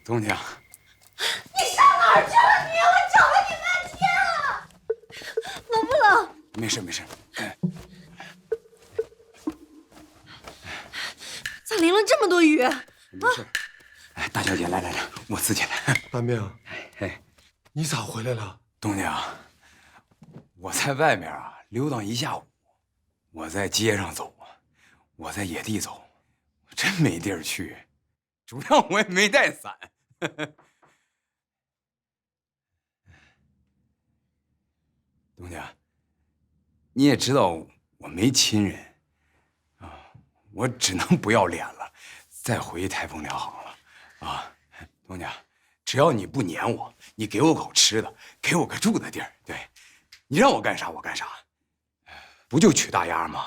东娘，你上哪儿去了你？我找了你半天了，冷不冷？没事没事。咋淋了这么多雨？没事。哎，大小姐，来，我自己来。大明，哎，你咋回来了？东娘，我在外面啊溜达一下午，我在街上走，我在野地走，我真没地儿去，主要我也没带伞。东娘，你也知道我没亲人啊，我只能不要脸了，再回太丰粮行了啊。东娘，只要你不撵我，你给我口吃的，给我个住的地儿，对，你让我干啥我干啥，不就娶大丫吗？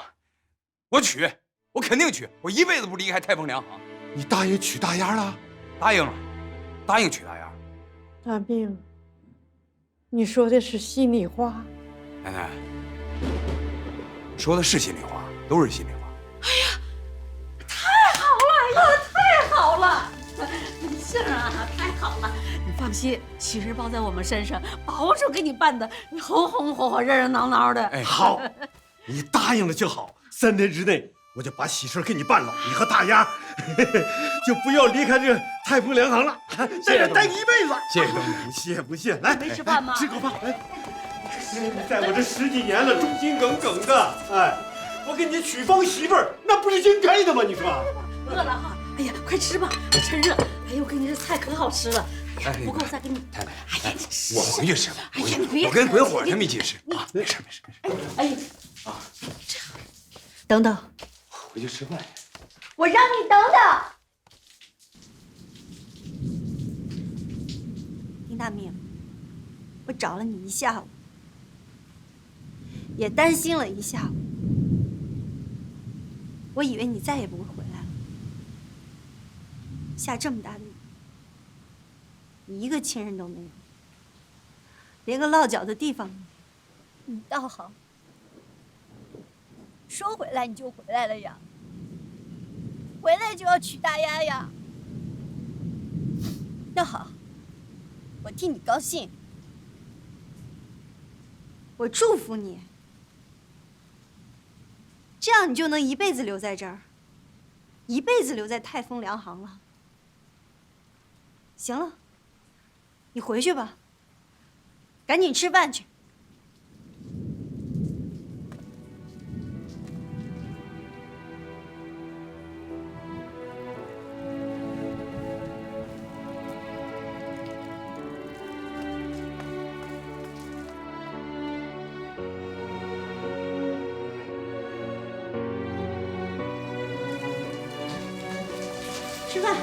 我娶，我肯定娶，我一辈子不离开太丰粮行。你答应娶大丫了？答应了，答应娶大丫。大明，你说的是心里话？奶奶，说的是心里话，都是心里话。太好了，是啊，太好了！你放心，喜事包在我们身上，保准给你办的红红火火、热热闹闹的。哎，好，你答应了就好。3天之内我就把喜事给你办了，你和大丫就不要离开这太丰粮行了，在这待一辈子。谢谢东娘，不谢不谢，来，没吃饭吗？吃口饭。来，在我这10几年了，忠心耿耿的，哎，我给你娶帮媳妇儿，那不是应该的吗？你说？饿了哈！哎呀，快吃吧，趁热。哎呀，我跟你这菜可好吃了。哎不够再给你。太太，哎呀，我回去吃吧。哎呀，你别，我跟鬼火他们一起吃啊，没事。哎呀，等等，回去吃饭去。我让你等等。林大明，我找了你一下午，也担心了一下午。我以为你再也不会回来了。下这么大的雨，你一个亲人都没有，连个落脚的地方都没有。你倒好，说回来你就回来了呀，回来就要娶大丫呀。那好，我替你高兴，我祝福你，这样你就能一辈子留在这儿，一辈子留在太丰粮行了。行了，你回去吧，赶紧吃饭去。吃饭。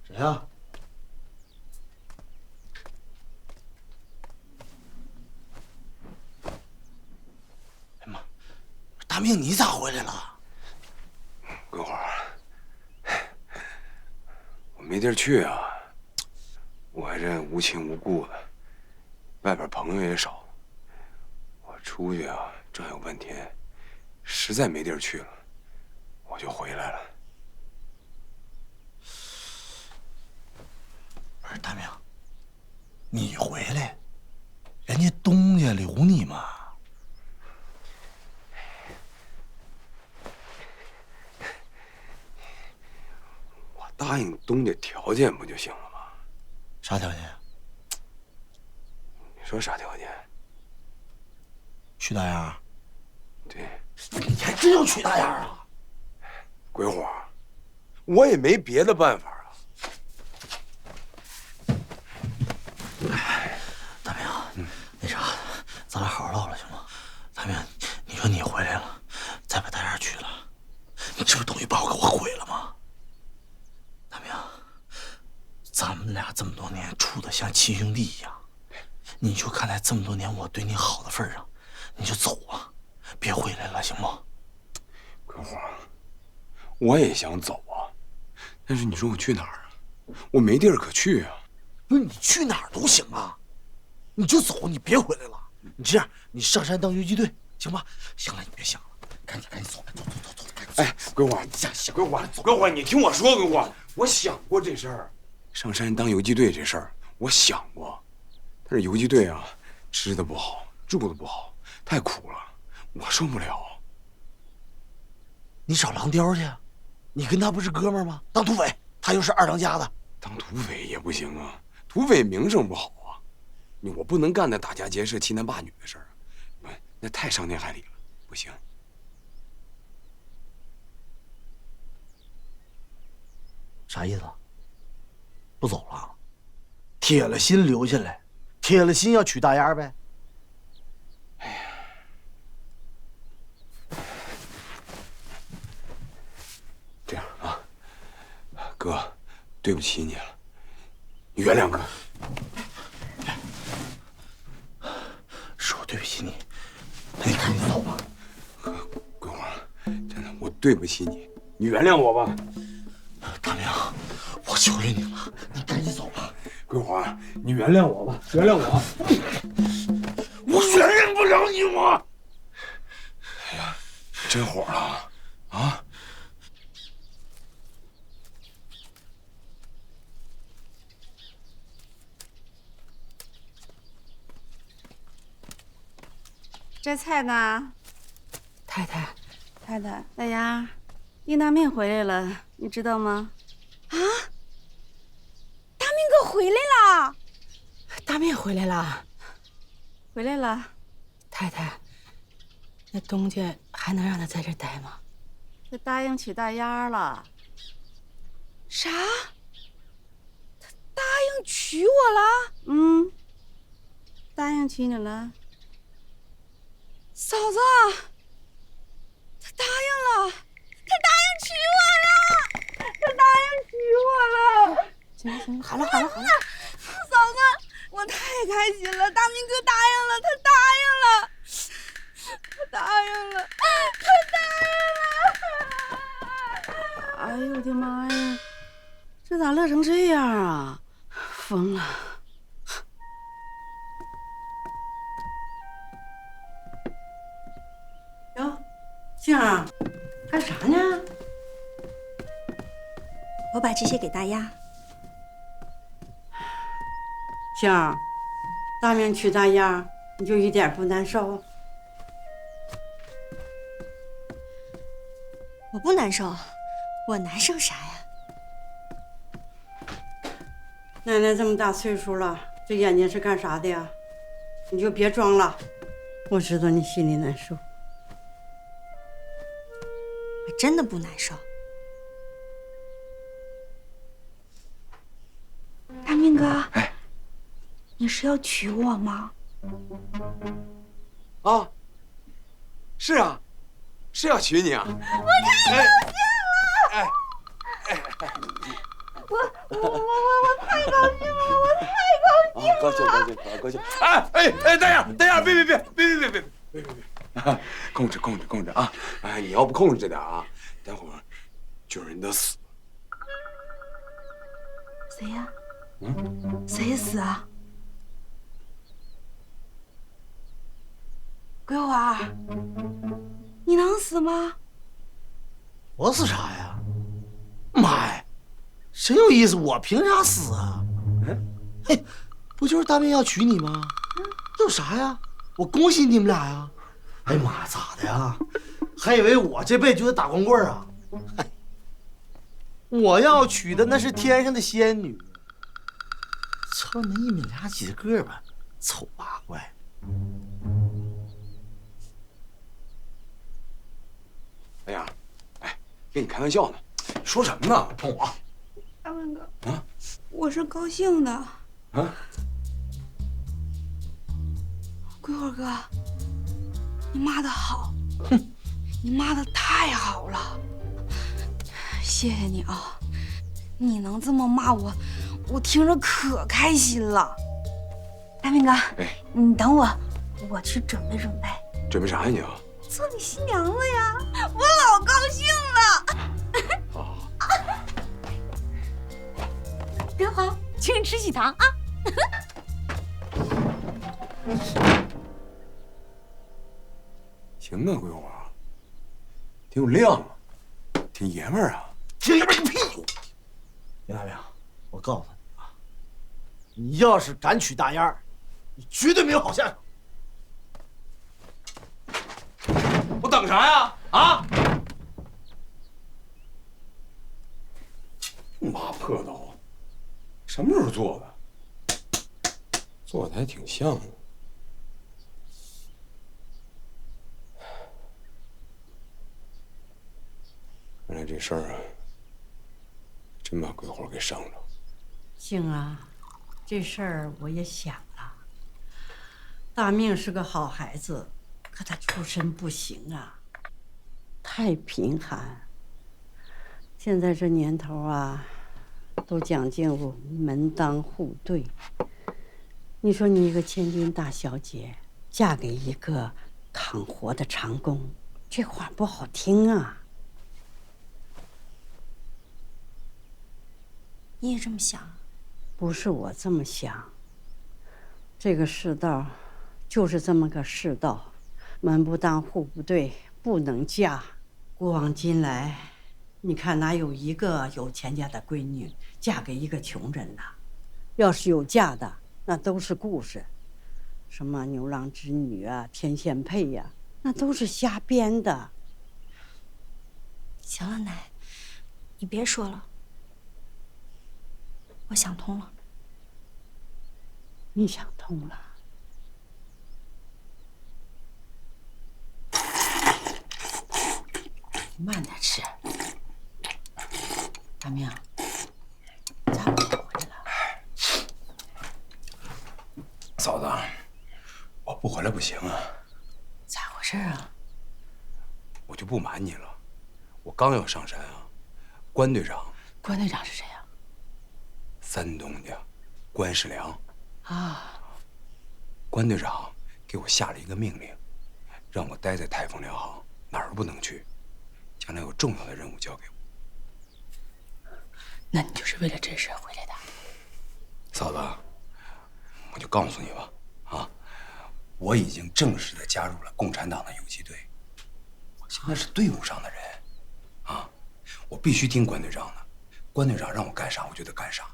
谁呀？哎妈，大明，你咋回来了？鬼火，我没地儿去啊，我还这无亲无故的，外边朋友也少，我出去啊正有半天，实在没地儿去了，我就回来了。不是大明，你回来，人家东家留你吗？我答应东家条件不就行了吗？啥条件？你说啥条件？娶大丫？对，你还真要娶大丫啊？鬼火，我也没别的办法啊。大明，那啥，咱俩好好唠唠行吗？大明，你说你回来了，再把大丫娶了，你这不等于把我给我毁了吗？大明，咱们俩这么多年处得像亲兄弟一样，你就看在这么多年我对你好的份上，你就走啊，别回来了，行吗？鬼火，我也想走啊，但是你说我去哪儿啊？我没地儿可去啊。不是你去哪儿都行啊，你就走，你别回来了。你这样，你上山当游击队行吗？行了，你别想了，赶紧走，走，赶紧走。哎，鬼火，鬼火，你听我说，鬼火，我想过这事儿，上山当游击队这事儿，我想过，但是游击队啊，吃的不好，住的不好，太苦了，我受不了。你找狼雕去，你跟他不是哥们儿吗？当土匪，他又是二当家的，当土匪也不行啊，土匪名声不好啊，我不能干那打家劫舍、欺男霸女的事儿，那太伤天害理了，不行。啥意思？不走了？铁了心留下来，铁了心要娶大丫呗？哎呀，这样啊，哥，对不起你了，你原谅哥。是我对不起你，那你赶紧走吧。鬼火，真的，我对不起你，你原谅我吧。大明，我求求你了，你赶紧走吧。鬼火，你原谅我吧，原谅我。我原谅不了你，我。哎呀，真火了啊！这菜呢？太太，大丫，应大明回来了，你知道吗？啊！大明哥回来了！大明回来了。回来了。太太，那东家还能让他在这待吗？他答应娶大丫了。啥？他答应娶我了？嗯，答应娶你了。嫂子，他答应了，他答应娶我了，他答应娶我了。行，好了，嫂子，我太开心了，大明哥答应了，他答应了，他答应了，他答应了。哎呦我的妈呀，这咋乐成这样啊？疯了！哟，杏儿，干啥呢？我把这些给大丫。杏儿，大明娶大丫，你就一点不难受？我不难受，我难受啥呀？奶奶这么大岁数了，这眼睛是干啥的呀？你就别装了，我知道你心里难受。我真的不难受。大明哥，哎，你是要娶我吗？啊，是啊，是要娶你啊！我太高兴了！哎，我太高兴了，我太高兴了！高兴！哎，大丫，别，控制啊！哎，你要不控制着点啊，待会儿军人得死。谁呀？谁死啊？桂花，你能死吗？我死啥呀？妈呀，真有意思！我凭啥死啊？嘿，不就是大明要娶你吗？有啥呀？我恭喜你们俩呀！哎呀妈呀，咋的呀？还以为我这辈子就得打光棍啊？嗨，我要娶的那是天上的仙女。操你们俩几个吧，丑八怪！哎呀，哎，跟你开玩笑呢，说什么呢？碰我？大文哥，啊？我是高兴的。啊？桂花哥，你骂的好，哼，你骂的太好了，谢谢你啊！你能这么骂我，我听着可开心了。大明哥，哎，你等我，我去准备准备。准备啥呀你啊？做你新娘子呀，我老高兴了。好。真好，请你吃喜糖啊！行啊，桂花，挺有量啊，挺爷们儿啊。听爷们儿个屁！林大明，我告诉你啊，你要是敢娶大丫儿，你绝对没有好下场。我等啥呀？啊！妈破刀，什么时候做的？做的还挺像的。原来这事儿啊，真把桂花给伤着。静啊，这事儿我也想了。大命是个好孩子，可他出身不行啊，太贫寒。现在这年头啊，都讲究门当户对。你说你一个千金大小姐，嫁给一个扛活的长工，这话不好听啊。你也这么想？不是我这么想，这个世道就是这么个世道，门不当户不对，不能嫁。古往今来，你看哪有一个有钱家的闺女嫁给一个穷人呐？要是有嫁的，那都是故事，什么牛郎织女啊、天仙配呀，那都是瞎编的。行了，奶，你别说了，我想通了。你想通了？慢点吃。大明，咋不回来了？嫂子，我不回来不行啊。咋回事啊？我就不瞒你了，我刚要上山啊，关队长。关队长是谁呀？山东的关世良。啊。关队长给我下了一个命令，让我待在泰丰粮行，哪儿都不能去，将来有重要的任务交给我。那你就是为了这事回来的？嫂子，我就告诉你吧，啊，我已经正式的加入了共产党的游击队，我现在是队伍上的人，啊，我必须听关队长的，关队长让我干啥我就得干啥，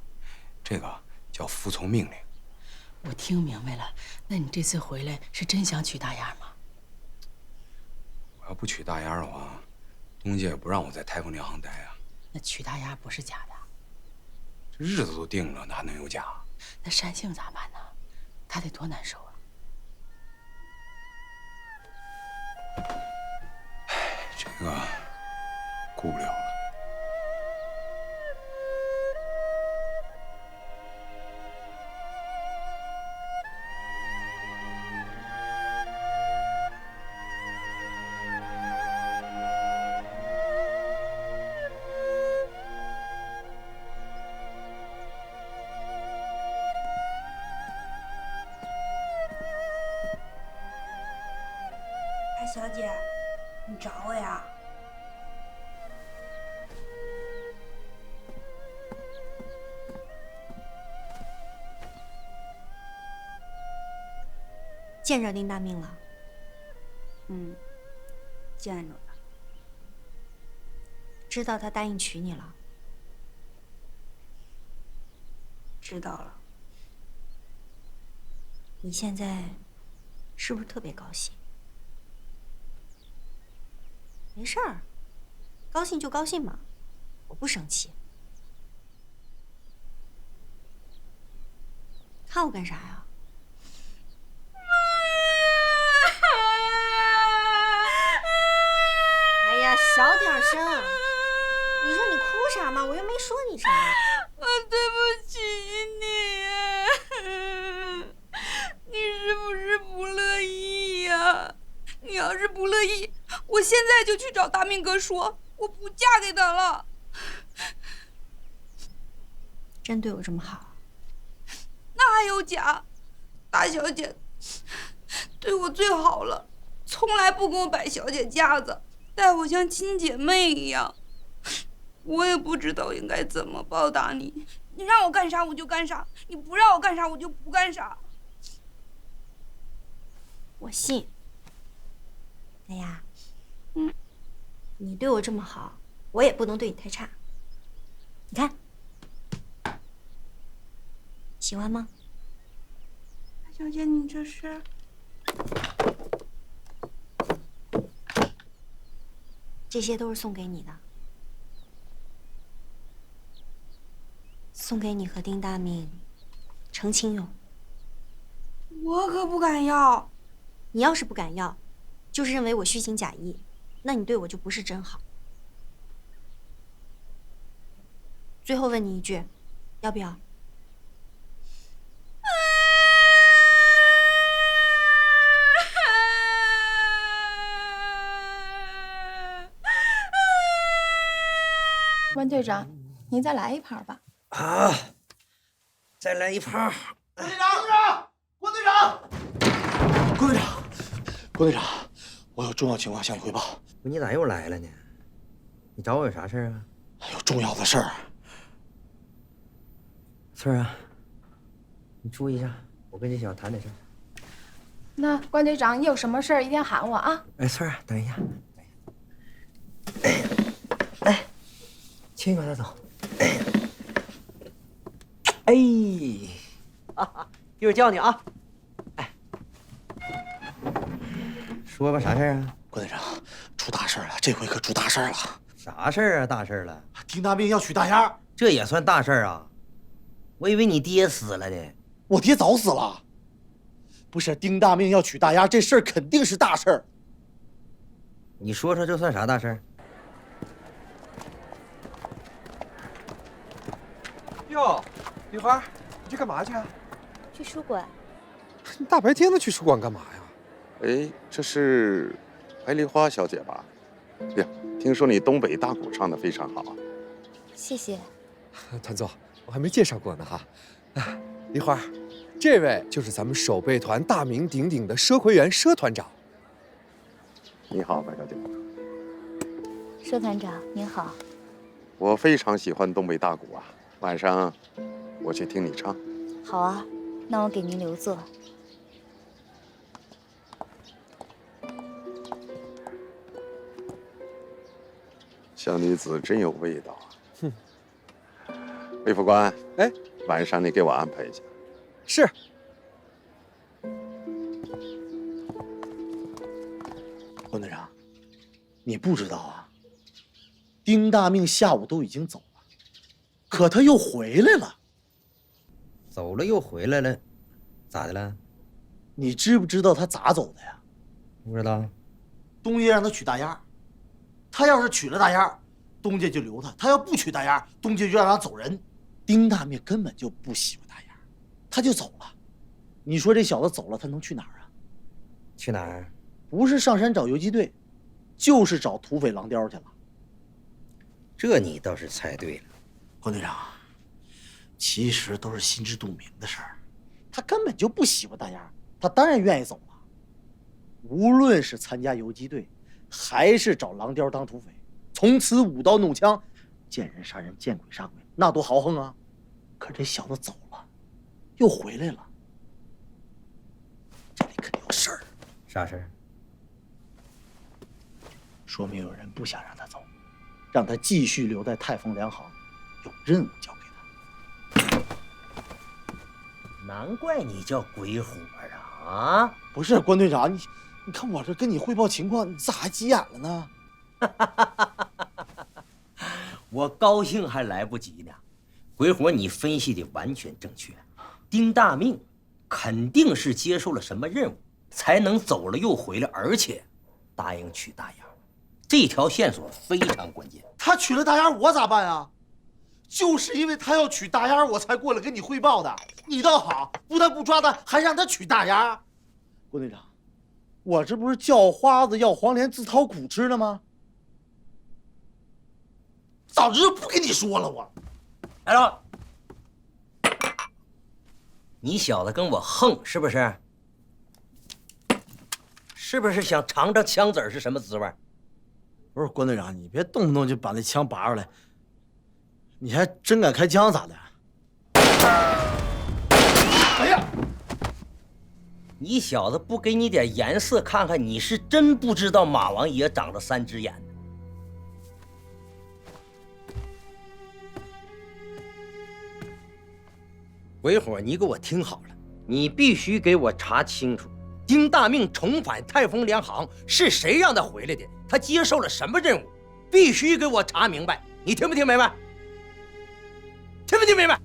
这个叫服从命令。我听明白了，那你这次回来是真想娶大丫吗？我要不娶大丫的话，东家也不让我在泰丰粮行待啊。那娶大丫不是假的？这日子都定了，哪还能有假？那单杏咋办呢？他得多难受啊！这个顾不了了。哎，小姐，你找我呀？见着林大命了。见着了。知道他答应娶你了？知道了。你现在是不是特别高兴？没事儿，高兴就高兴嘛，我不生气。看我干啥呀？哎呀，小点声！你说你哭啥嘛？我又没说你啥。我对不起你，你是不是不乐意呀？你要是不乐意，我现在就去找大明哥说，我不嫁给他了。真对我这么好？那还有假？大小姐对我最好了，从来不给我摆小姐架子，待我像亲姐妹一样。我也不知道应该怎么报答你，你让我干啥我就干啥，你不让我干啥我就不干啥。我信。大丫，你对我这么好，我也不能对你太差。你看，喜欢吗？大小姐，你这是？这些都是送给你的，送给你和丁大明成亲用。我可不敢要。你要是不敢要，就是认为我虚情假意，那你对我就不是真好。最后问你一句，要不要？关队长，您再来一盘吧。啊，再来一盘。关队长，关队长，关队长，关队长，我有重要情况向你汇报。你咋又来了呢？你找我有啥事啊？有重要的事儿。翠儿啊，你注意一下，我跟这小子谈点事儿。那关队长，你有什么事儿一定喊我啊。哎，翠儿，等一下，来，亲一把他走。哎，一会儿叫你啊。哎，说吧，啥事儿啊？关队长，出大事了，这回可出大事了。啥事儿啊？大事儿了？丁大明要娶大丫，这也算大事儿啊？我以为你爹死了呢。我爹早死了。不是，丁大明要娶大丫，这事儿肯定是大事儿。你说说，这算啥大事儿？哟，丽花，你这干嘛去啊？去书馆。你大白天的去书馆干嘛呀？哎，这是白梨花小姐吧？呀，听说你东北大鼓唱得非常好啊。谢谢。团总，我还没介绍过呢哈。啊，梨花，这位就是咱们手背团大名鼎鼎的佘奎元佘团长。你好，白小姐。佘团长您好。我非常喜欢东北大鼓啊，晚上我去听你唱。好啊，那我给您留座。小女子真有味道啊！哼，魏副官，哎，晚上你给我安排一下。是。关队长，你不知道啊，丁大命下午都已经走了，可他又回来了。走了又回来了，咋的了？你知不知道他咋走的呀？不知道。东家让他娶大丫，他要是娶了大丫，东家就留他；他要不娶大丫，东家就让他走人。丁大命根本就不喜欢大丫，他就走了。你说这小子走了，他能去哪儿啊？去哪儿？不是上山找游击队，就是找土匪狼雕去了。这你倒是猜对了，关队长。其实都是心知肚明的事儿，他根本就不喜欢大丫，他当然愿意走了。无论是参加游击队，还是找狼雕当土匪，从此舞刀弄枪，见人杀人，见鬼杀鬼，那多豪横啊！可这小子走了，又回来了，这里肯定有事儿。啥事儿？说明有人不想让他走，让他继续留在太丰粮行，有任务交给他。难怪你叫鬼火啊！啊，不是关队长，你看我这跟你汇报情况，你咋还急眼了呢？我高兴还来不及呢。鬼火，你分析的完全正确。丁大命肯定是接受了什么任务，才能走了又回来，而且答应娶大丫。这条线索非常关键。他娶了大丫，我咋办啊？就是因为他要娶大丫，我才过来跟你汇报的。你倒好，不但不抓他，还让他娶大丫。郭队长，我这不是叫花子要黄连自讨苦吃呢吗？早知道不跟你说了我。来了，你小子跟我横是不是？是不是想尝尝枪子是什么滋味？不是关队长，你别动不动就把那枪拔出来，你还真敢开枪咋的？哎呀！你小子不给你点颜色看看，你是真不知道马王爷长了3只眼。鬼火，你给我听好了，你必须给我查清楚，丁大命重返泰丰粮行是谁让他回来的？他接受了什么任务？必须给我查明白！你听没听明白？听没听明白？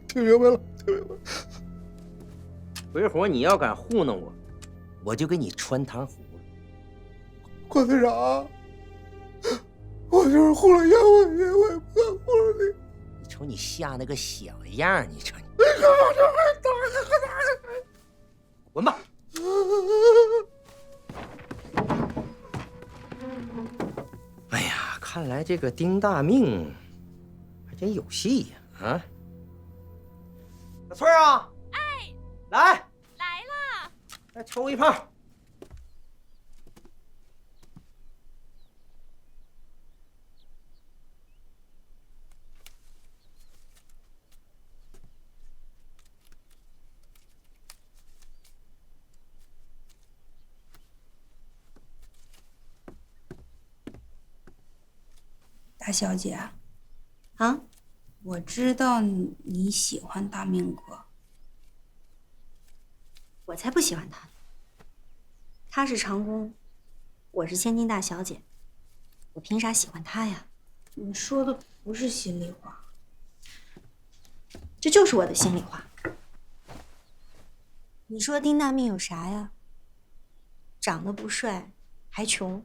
听明白了，听明白了。鬼火，你要敢糊弄我，我就给你穿糖葫芦。关队长，我就是糊了阎王爷，我也不敢糊了你。你瞅你吓那个小样，你瞅你。滚吧！哎呀，看来这个丁大命还真有戏呀！啊，小翠儿啊，哎，来了，来抽一炮。大小姐，啊，我知道你喜欢大命哥。我才不喜欢他呢。他是长工，我是千金大小姐，我凭啥喜欢他呀？你说的不是心里话。这就是我的心里话。你说丁大命有啥呀？长得不帅，还穷，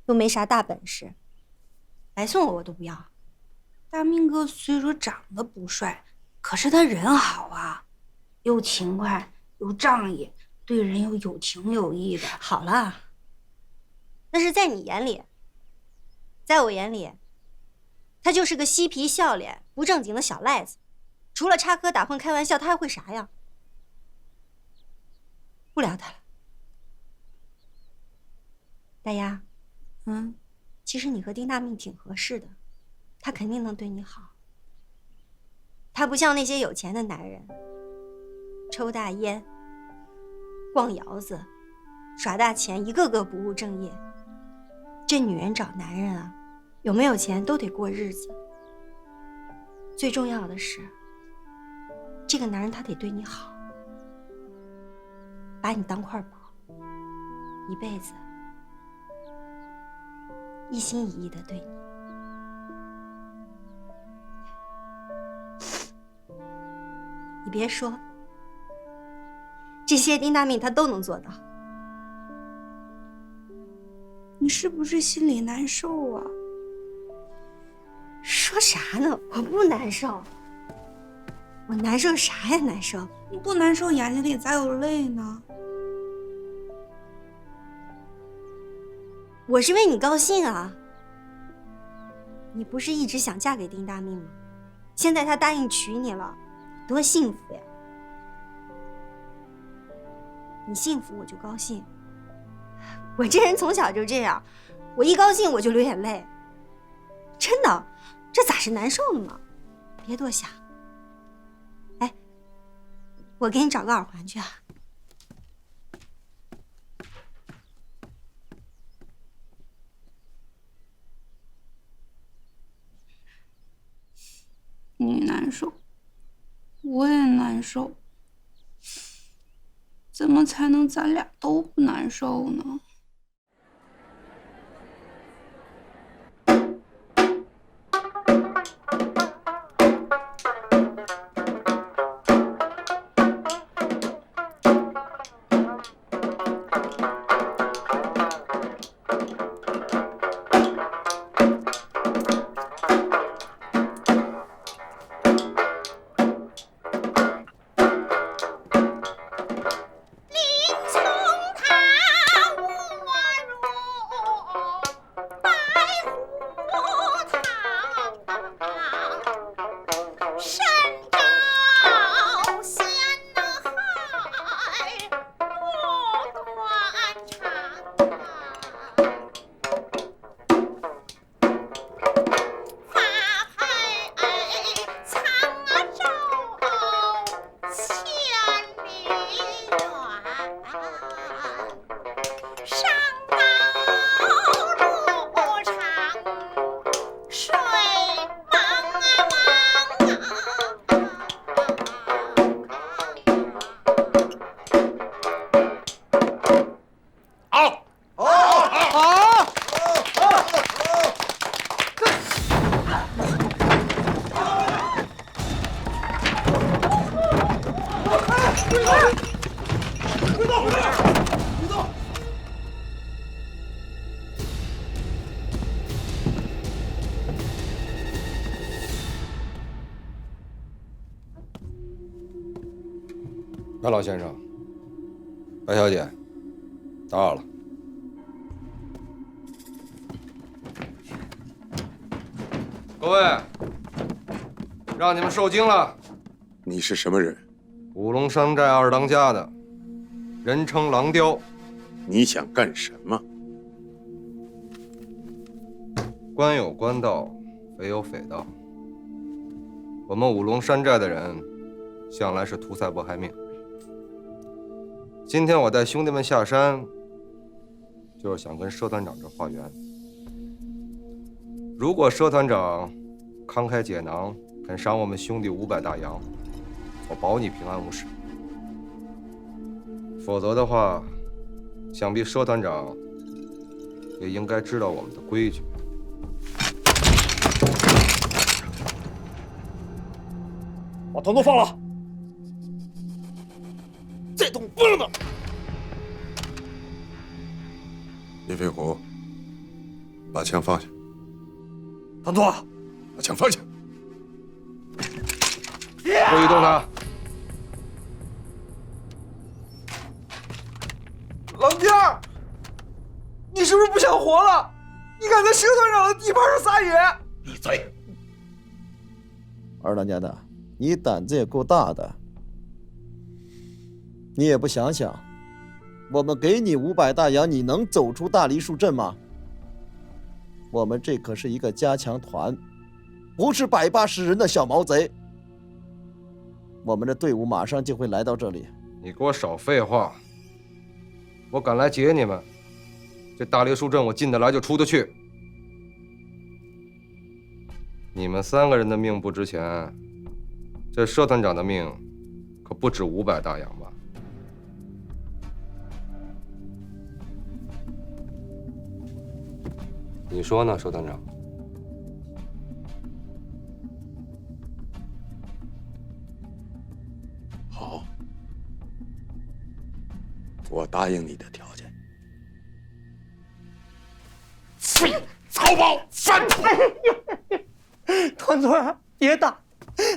又没啥大本事，来送我都不要。大命哥虽说长得不帅，可是他人好啊，又勤快又仗义，对人又有情有义的。好了，那是在你眼里，在我眼里，他就是个嬉皮笑脸、不正经的小赖子，除了插科打诨、开玩笑，他还会啥呀？不聊他了。大丫，其实你和丁大命挺合适的，他肯定能对你好。他不像那些有钱的男人，抽大烟、逛窑子、耍大钱，一个个不务正业。这女人找男人啊，有没有钱都得过日子。最重要的是，这个男人他得对你好，把你当块宝，一辈子一心一意的对你。你别说，这些丁大命他都能做到。你是不是心里难受啊？说啥呢？我不难受。我难受啥呀？难受？你不难受，眼睛里咋有泪呢？我是为你高兴啊！你不是一直想嫁给丁大命吗？现在他答应娶你了，多幸福呀！你幸福我就高兴。我这人从小就这样，我一高兴我就流眼泪。真的，这咋是难受的嘛？别多想。哎，我给你找个耳环去啊。你难受，我也难受，怎么才能咱俩都不难受呢？白老先生，白小姐，打扰了。各位，让你们受惊了。你是什么人？五龙山寨二当家的，人称狼雕。你想干什么？官有官道，匪有匪道。我们五龙山寨的人，向来是图财不害命。今天我带兄弟们下山，就是想跟佘团长这化缘。如果佘团长慷慨解囊，肯赏我们兄弟500大洋，我保你平安无事。否则的话，想必佘团长也应该知道我们的规矩。把团座放了，再动不能动。林飞虎，把枪放下。团座，把枪放下。不许动他！老弟儿，你是不是不想活了？你敢在佘团长的地盘上撒野？闭嘴！二当家的，你胆子也够大的，你也不想想，我们给你500大洋，你能走出大梨树镇吗？我们这可是一个加强团，不是180人的小毛贼。我们的队伍马上就会来到这里。你给我少废话！我敢来劫你们，这大梨树镇我进得来就出得去。你们3个人的命不值钱，这佘团长的命可不止500大洋吧？你说呢，佘团长？好，我答应你的条件。废草包反土！团座，别打，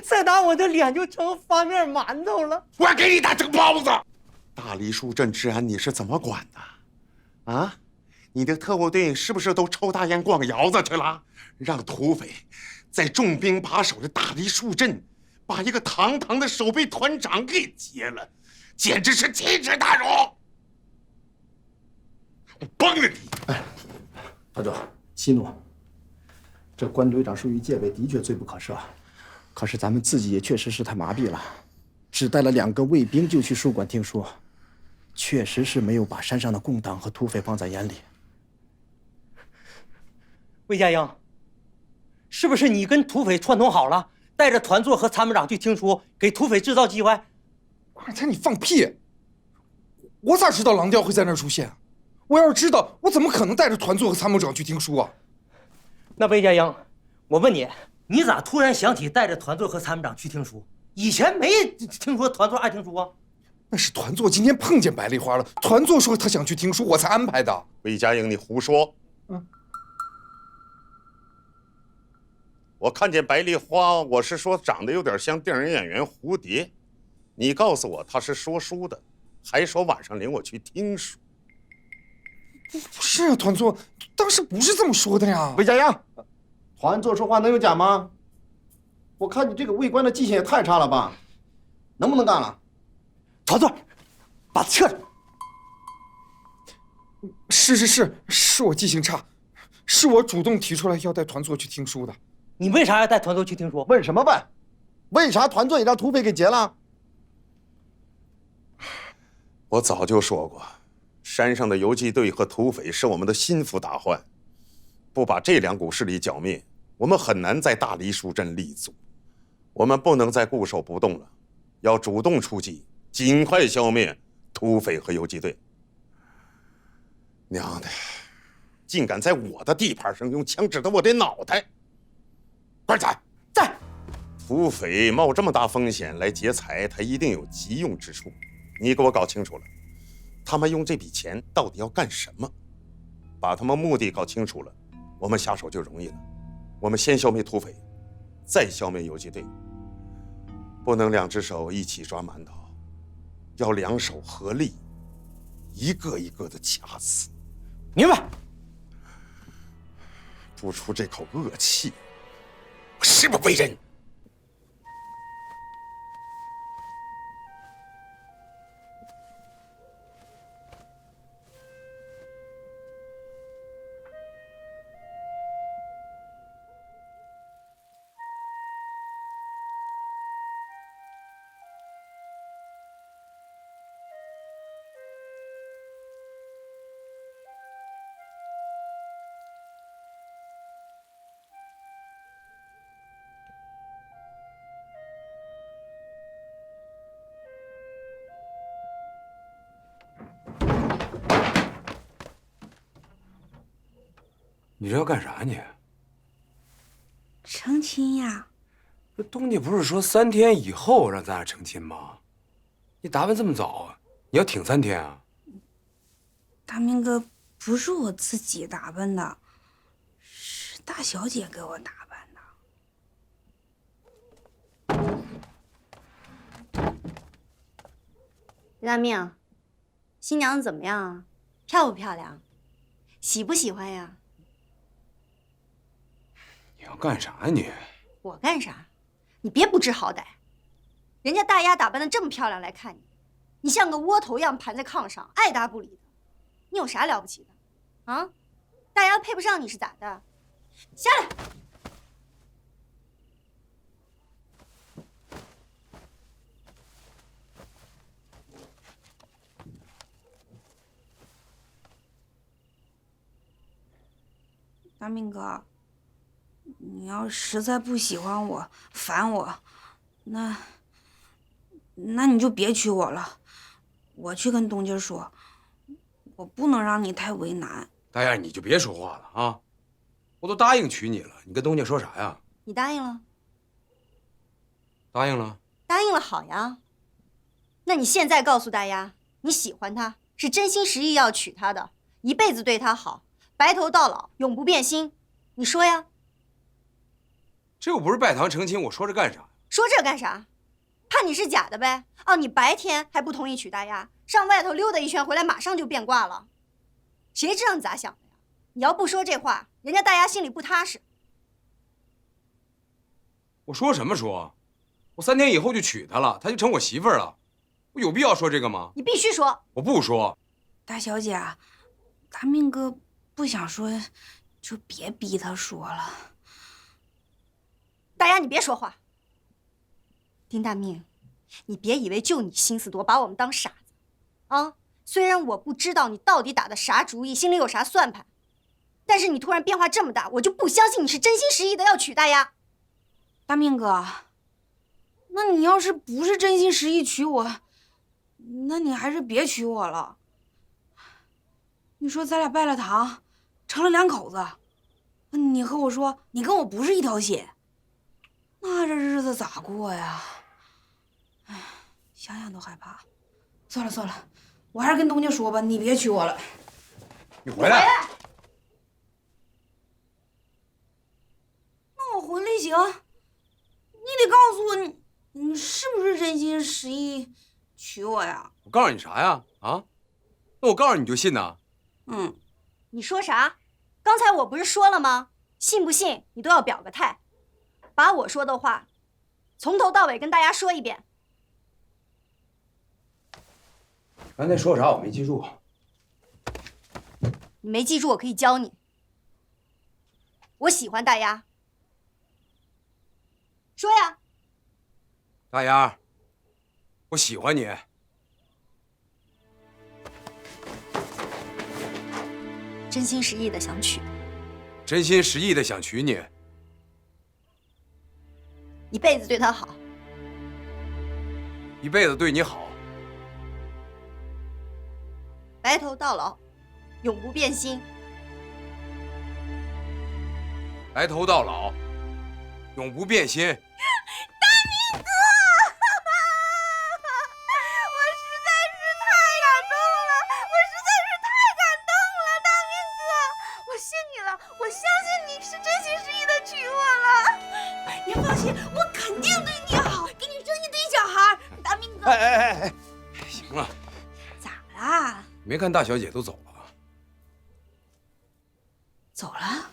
再打我的脸就成发面馒头了。我给你打成包子！大梨树镇治安你是怎么管的？啊？你的特务队是不是都抽大烟逛窑子去了？让土匪在重兵把守的大梨树镇，把一个堂堂的守备团长给劫了，简直是奇耻大辱！我崩了你！哎，团座，息怒。这关队长疏于戒备，的确罪不可赦。可是咱们自己也确实是太麻痹了，只带了2个卫兵就去书馆听书，确实是没有把山上的共党和土匪放在眼里。魏家英，是不是你跟土匪串通好了，带着团座和参谋长去听书，给土匪制造机会？二才，你放屁！我咋知道狼雕会在那儿出现？我要是知道，我怎么可能带着团座和参谋长去听书啊？那魏家英，我问你，你咋突然想起带着团座和参谋长去听书？以前没听说团座爱听书啊？那是团座今天碰见白丽花了，团座说他想去听书，我才安排的。魏家英，你胡说！我看见白丽花，我是说长得有点像电影演员蝴蝶。你告诉我他是说书的，还说晚上领我去听书。不是啊，团座当时不是这么说的呀。魏家英，团座说话能有假吗？我看你这个卫官的记性也太差了吧，能不能干了？团座，把他撤了。是我记性差，是我主动提出来要带团座去听书的。你为啥要带团座去听书？问什么问？为啥团座也让土匪给劫了？我早就说过，山上的游击队和土匪是我们的心腹大患，不把这2股势力剿灭，我们很难在大梨树镇立足。我们不能再固守不动了，要主动出击，尽快消灭土匪和游击队。娘的，竟敢在我的地盘上用枪指着我的脑袋！快在！在！土匪冒这么大风险来劫财，他一定有急用之处。你给我搞清楚了，他们用这笔钱到底要干什么？把他们目的搞清楚了，我们下手就容易了。我们先消灭土匪，再消灭游击队，不能2只手一起抓馒头。要两手合力，一个一个的掐死。明白。不出这口恶气，我誓不为人。你这要干啥你？成亲呀！这东家不是说3天以后让咱俩成亲吗？你打扮这么早，你要挺3天啊？大明哥，不是我自己打扮的，是大小姐给我打扮的。大命，新娘子怎么样啊？漂不漂亮？喜不喜欢呀？你要干啥呀你？我干啥？你别不知好歹。人家大丫打扮的这么漂亮来看你，你像个窝头一样盘在炕上，爱答不理的。你有啥了不起的？啊？大丫配不上你是咋的？下来！大明哥，你要实在不喜欢我、烦我，那你就别娶我了。我去跟东家说，我不能让你太为难。大丫，你就别说话了啊！我都答应娶你了，你跟东家说啥呀？你答应了？答应了。答应了，好呀。那你现在告诉大丫，你喜欢他，是真心实意要娶她的，一辈子对她好，白头到老，永不变心。你说呀？这又不是拜堂成亲，我说这干啥？说这干啥？怕你是假的呗？哦，你白天还不同意娶大丫，上外头溜达一圈回来，马上就变卦了。谁知道你咋想的呀？你要不说这话，人家大丫心里不踏实。我说什么说？我3天以后就娶她了，她就成我媳妇儿了。我有必要说这个吗？你必须说。我不说。大小姐，大明哥不想说，就别逼他说了。大丫，你别说话。丁大命，你别以为就你心思多，把我们当傻子啊！虽然我不知道你到底打的啥主意，心里有啥算盘，但是你突然变化这么大，我就不相信你是真心实意的要娶大丫。大明哥，那你要是不是真心实意娶我，那你还是别娶我了。你说咱俩拜了堂，成了2口子，你和我说你跟我不是一条血，那这日子咋过呀？哎，想想都害怕。算了算了，我还是跟东家说吧，你别娶我了。你回来。那我回来行，你得告诉我你是不是真心实意娶我呀？我告诉你啥呀？啊？那我告诉你就信呐？你说啥？刚才我不是说了吗？信不信你都要表个态，把我说的话从头到尾跟大家说一遍。刚才说啥我没记住。你没记住，我可以教你。我喜欢大丫。说呀。大丫，我喜欢你。真心实意的想娶。真心实意的想娶你。一辈子对他好。一辈子对你好。白头到老，永不变心。白头到老，永不变心。大明哥，我实在是太感动了，我实在是太感动了，大明哥，我信你了，我相信你是真心实意的娶我了。您放心，我肯定对你好，给你生一堆小孩。大明哥，行了没看大小姐都走了？走了？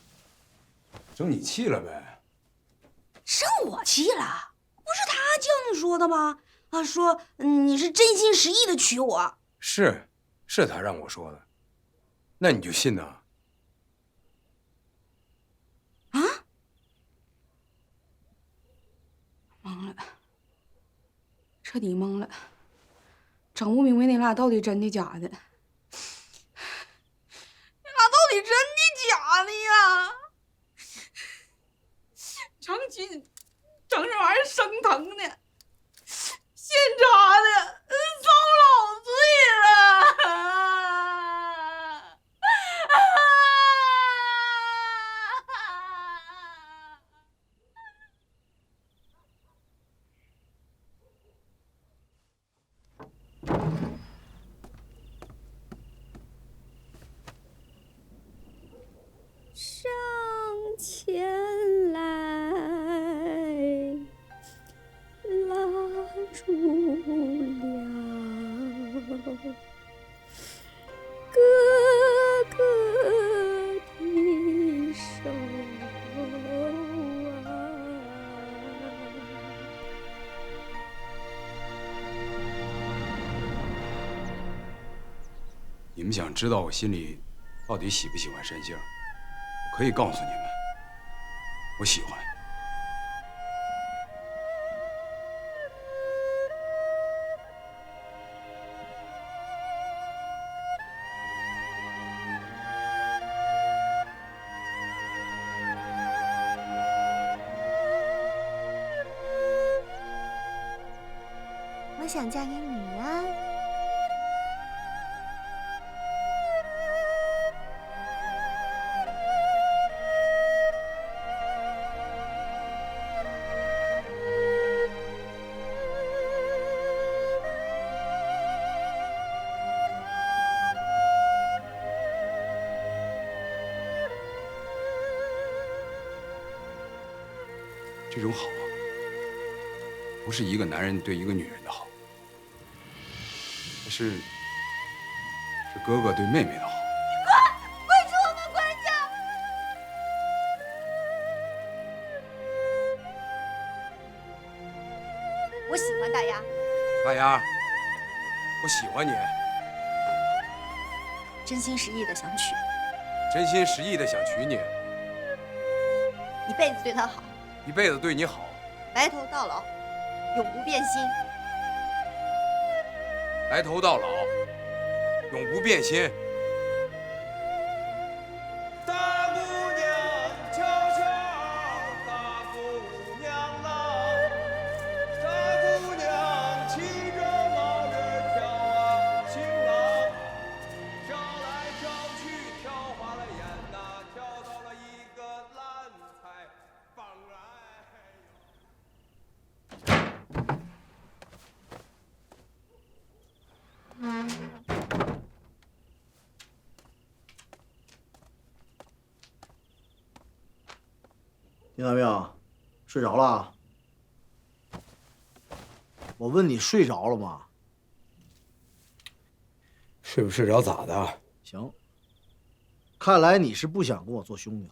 生你气了呗？生我气了？不是他叫你说的吗？啊，说你是真心实意的娶我。是他让我说的，那你就信呐？啊？懵了，彻底懵了，整不明白你俩到底真的假的。你俩到底真的假的呀？长期整这玩意儿生疼的，现扎的，遭老罪了。上前来，拉住了哥哥的手啊！你们想知道我心里到底喜不喜欢山杏？我可以告诉你们，我喜欢。我想嫁给你呀！这种好，不是一个男人对一个女人的好，是哥哥对妹妹的好。滚出我们关家！我喜欢大丫。大丫，我喜欢你，真心实意的想娶，真心实意的想娶你，一辈子对他好，一辈子对你好，白头到老，永不变心。白头到老，永不变心。大姑娘悄悄，大姑娘郎，大姑娘骑着毛人跳啊，情郎跳来跳去，跳花了眼呐，跳到了一个烂菜帮丁大明，睡着了？我问你睡着了吗？睡不睡着咋的？行，看来你是不想跟我做兄弟。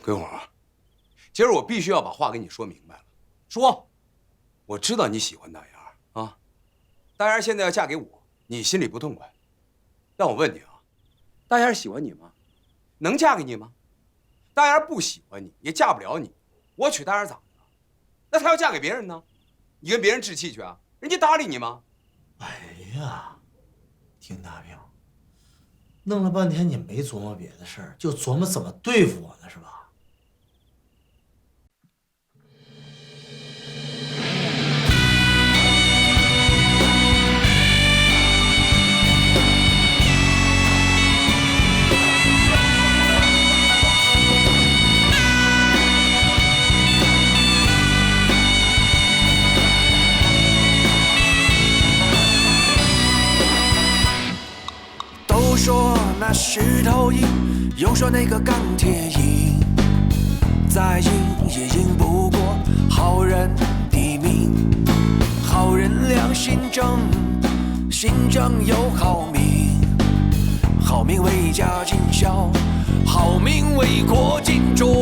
鬼火，今儿我必须要把话跟你说明白了。说，我知道你喜欢大丫啊，大丫现在要嫁给我，你心里不痛快。但我问你啊，大丫喜欢你吗？能嫁给你吗？大丫不喜欢你，也嫁不了你。我娶大丫咋的了？那她要嫁给别人呢？你跟别人置气去啊？人家搭理你吗？哎呀，丁大明，弄了半天你没琢磨别的事儿，就琢磨怎么对付我呢，是吧？都说那是石头赢，又说那个钢铁赢，再赢也赢不过好人的命。好人良心正，心正有好命，好命为家尽孝，好命为国尽忠。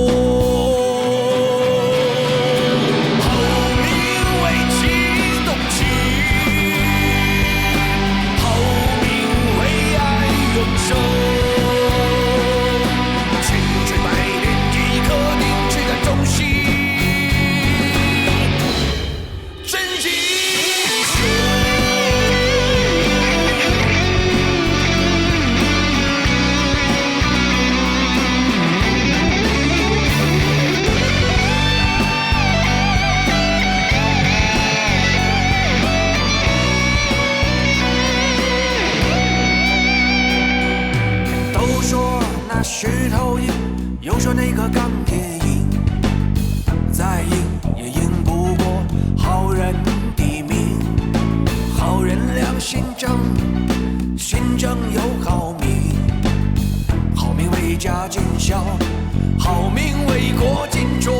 石头赢，又说那个钢铁赢，再赢也赢不过好人的命。好人良心正，心正有好命，好命为家尽孝，好命为国尽忠。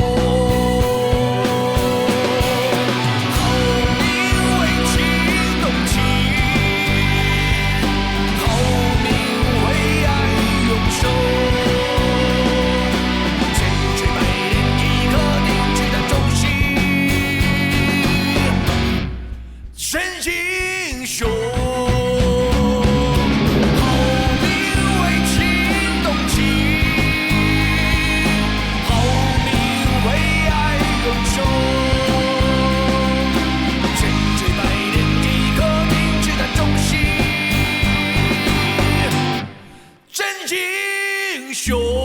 真英雄。